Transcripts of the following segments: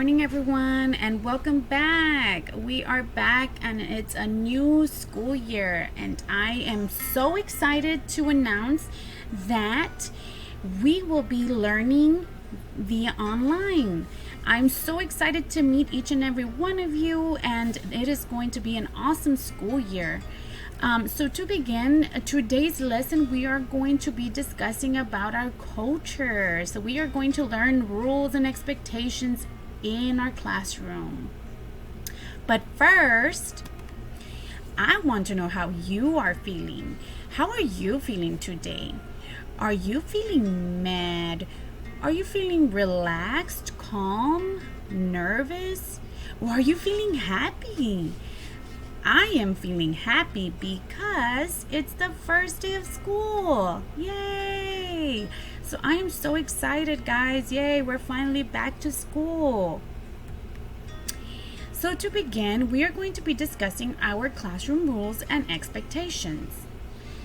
Morning, everyone, and welcome back. We are back, and it's a new school year, and I am so excited to announce that we will be learning via online. I'm so excited to meet each and every one of you, and it is going to be an awesome school year. So to begin today's lesson, we are going to be discussing about our culture. So we are going to learn rules and expectations in our classroom. But first, I want to know how you are feeling. How are you feeling today? Are you feeling mad? Are you feeling relaxed, calm, nervous? Or are you feeling happy? I am feeling happy because it's the first day of school. Yay! So I am so excited, guys. Yay, we're finally back to school. So to begin, we are going to be discussing our classroom rules and expectations.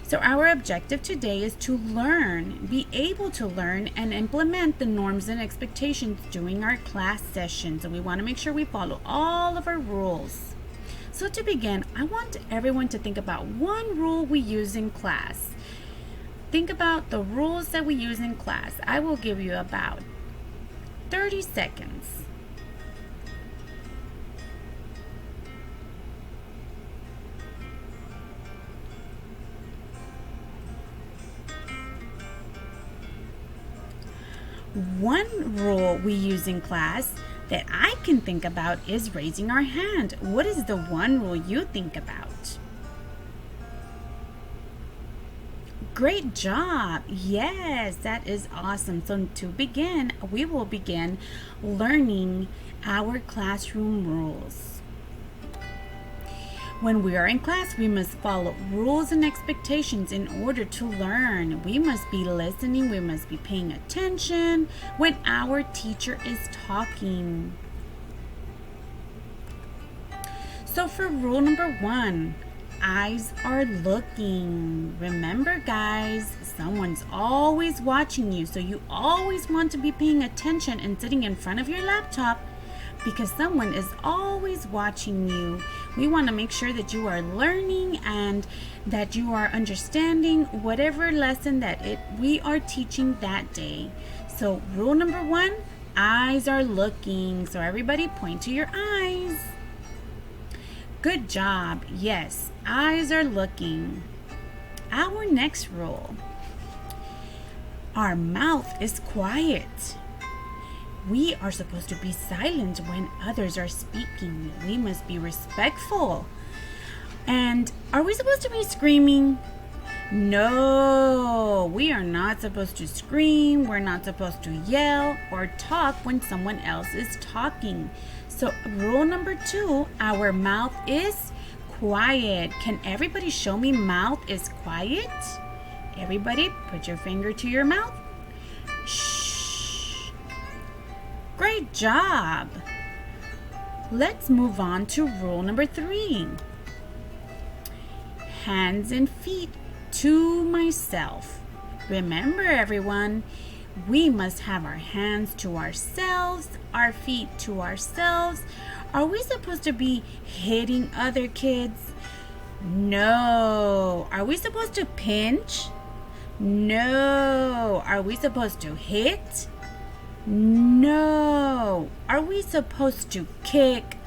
So our objective today is to be able to learn and implement the norms and expectations during our class sessions. And we want to make sure we follow all of our rules. So to begin, I want everyone to think about one rule we use in class. Think about the rules that we use in class. I will give you about 30 seconds. One rule we use in class that I can think about is raising our hand. What is the one rule you think about? Great job. Yes, that is awesome. So to begin, we will begin learning our classroom rules. When we are in class, we must follow rules and expectations in order to learn. We must be listening, we must be paying attention when our teacher is talking. So for rule number 1, eyes are looking. Remember, guys, someone's always watching you, so you always want to be paying attention and sitting in front of your laptop because someone is always watching you. We want to make sure that you are learning and that you are understanding whatever lesson that we are teaching that day. So rule number 1, eyes are looking. So everybody point to your eyes. Good job. Yes, eyes are looking. Our next rule. Our mouth is quiet. We are supposed to be silent when others are speaking. We must be respectful. And are we supposed to be screaming? No, we are not supposed to scream. We're not supposed to yell or talk when someone else is talking. So rule number 2, our mouth is quiet. Can everybody show me mouth is quiet? Everybody put your finger to your mouth. Shh. Great job. Let's move on to rule number 3. Hands and feet to myself. Remember, everyone, we must have our hands to ourselves, our feet to ourselves. Are we supposed to be hitting other kids? No. Are we supposed to pinch? No. Are we supposed to hit? No. Are we supposed to kick?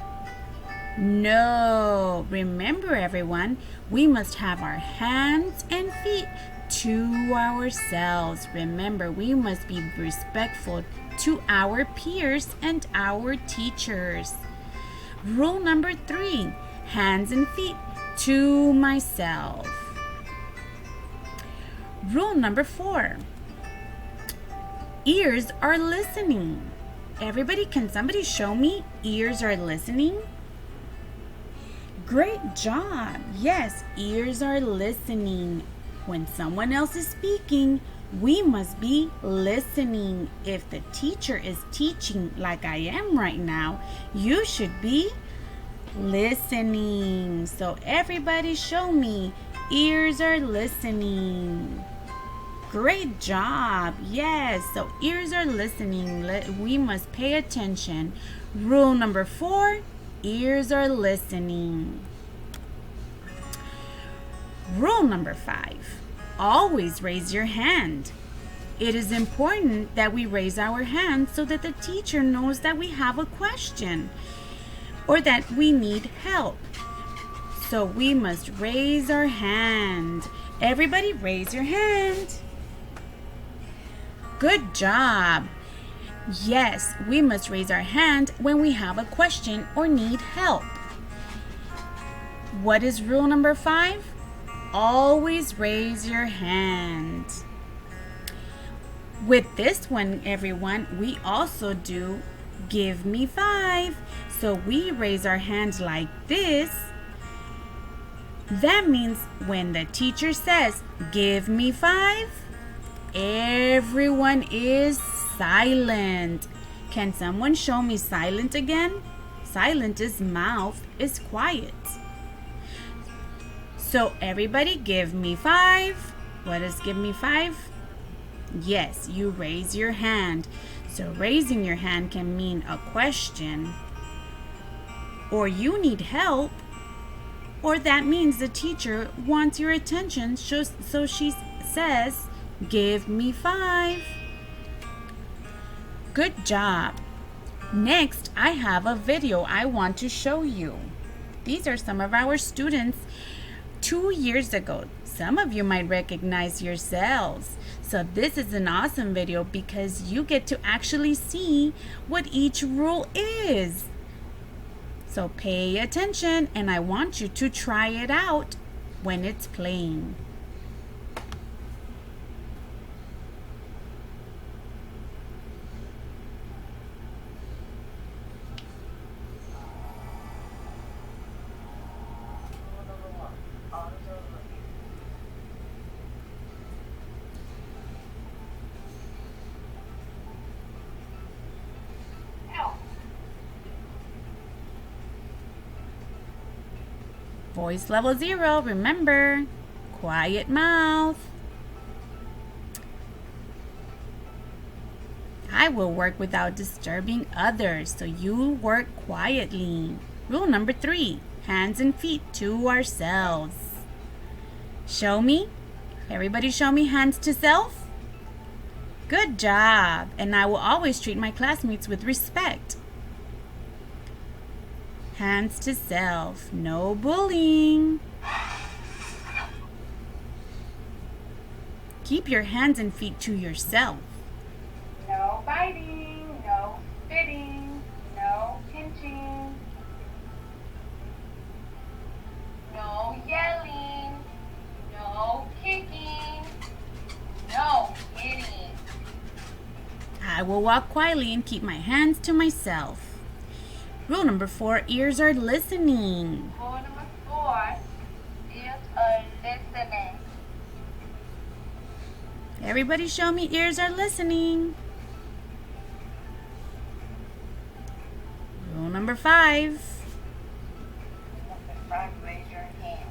No. Remember, everyone, we must have our hands and feet to ourselves. Remember, we must be respectful to our peers and our teachers. Rule number 3, hands and feet to myself. Rule number 4, ears are listening. Everybody, can somebody show me ears are listening? Great job. Yes, ears are listening. When someone else is speaking, we must be listening. If the teacher is teaching like I am right now, you should be listening. So everybody show me ears are listening. Great job. Yes. So ears are listening. We must pay attention. Rule number 4, ears are listening. Rule number 5, always raise your hand. It is important that we raise our hand so that the teacher knows that we have a question or that we need help. So we must raise our hand. Everybody raise your hand. Good job. Yes, we must raise our hand when we have a question or need help. What is rule number 5? Always raise your hand. With this one, everyone, we also do give me 5. So we raise our hands like this. That means when the teacher says, give me 5, everyone is silent. Can someone show me silent again? Silent is mouth is quiet. So everybody give me 5. What is give me 5? Yes, you raise your hand. So raising your hand can mean a question, or you need help, or that means the teacher wants your attention, so she says, give me 5. Good job. Next, I have a video I want to show you. These are some of our students 2 years ago. Some of you might recognize yourselves. So this is an awesome video because you get to actually see what each rule is. So pay attention, and I want you to try it out when it's playing. Voice level 0, remember, quiet mouth. I will work without disturbing others, so you work quietly. Rule number 3, hands and feet to ourselves. Show me. Everybody show me hands to self. Good job. And I will always treat my classmates with respect. Hands to self. No bullying. Keep your hands and feet to yourself. No biting, no spitting, no pinching, no yelling, no kicking, no hitting. I will walk quietly and keep my hands to myself. Rule number 4, ears are listening. Rule number 4, ears are listening. Everybody show me ears are listening. Rule number 5. Number 5, raise your hand.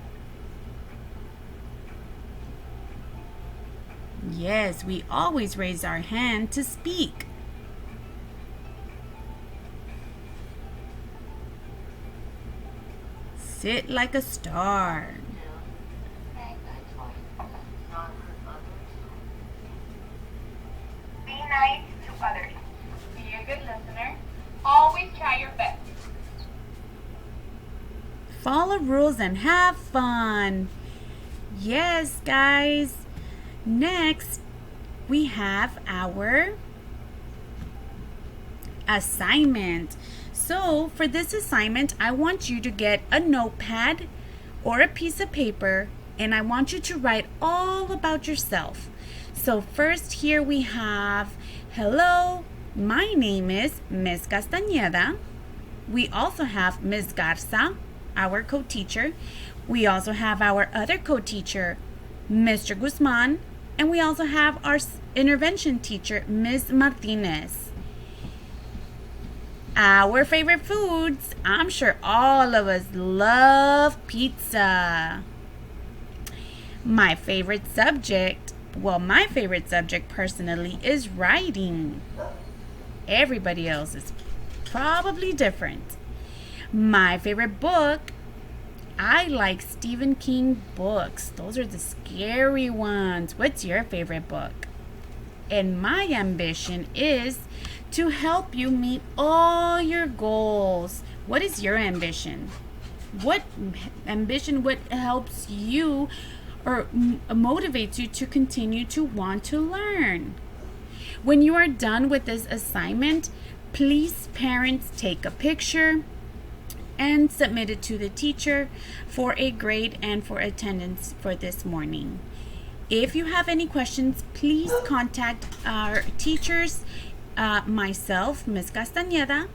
Yes, we always raise our hand to speak. Sit like a star. Be nice to others. Be a good listener. Always try your best. Follow rules and have fun. Yes, guys. Next, we have our assignment. So for this assignment, I want you to get a notepad or a piece of paper, and I want you to write all about yourself. So first here we have, hello, my name is Miss Castañeda. We also have Miss Garza, our co-teacher. We also have our other co-teacher, Mr. Guzman, and we also have our intervention teacher, Ms. Martinez. Our favorite foods, I'm sure all of us love pizza. My favorite subject, Well, my favorite subject personally is writing. Everybody else is probably different. My favorite book, I like Stephen King books. Those are the scary ones. What's your favorite book? And my ambition is to help you meet all your goals. What is your ambition? What helps you or motivates you to continue to want to learn? When you are done with this assignment, please, parents, take a picture and submit it to the teacher for a grade and for attendance for this morning. If you have any questions, please contact our teachers, myself, Ms. Castañeda,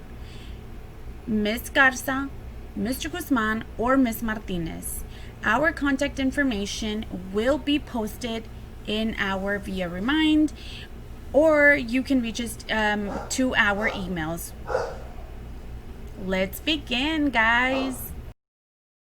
Ms. Garza, Mr. Guzman, or Ms. Martinez. Our contact information will be posted in our Via Remind, or you can reach us to our emails. Let's begin, guys.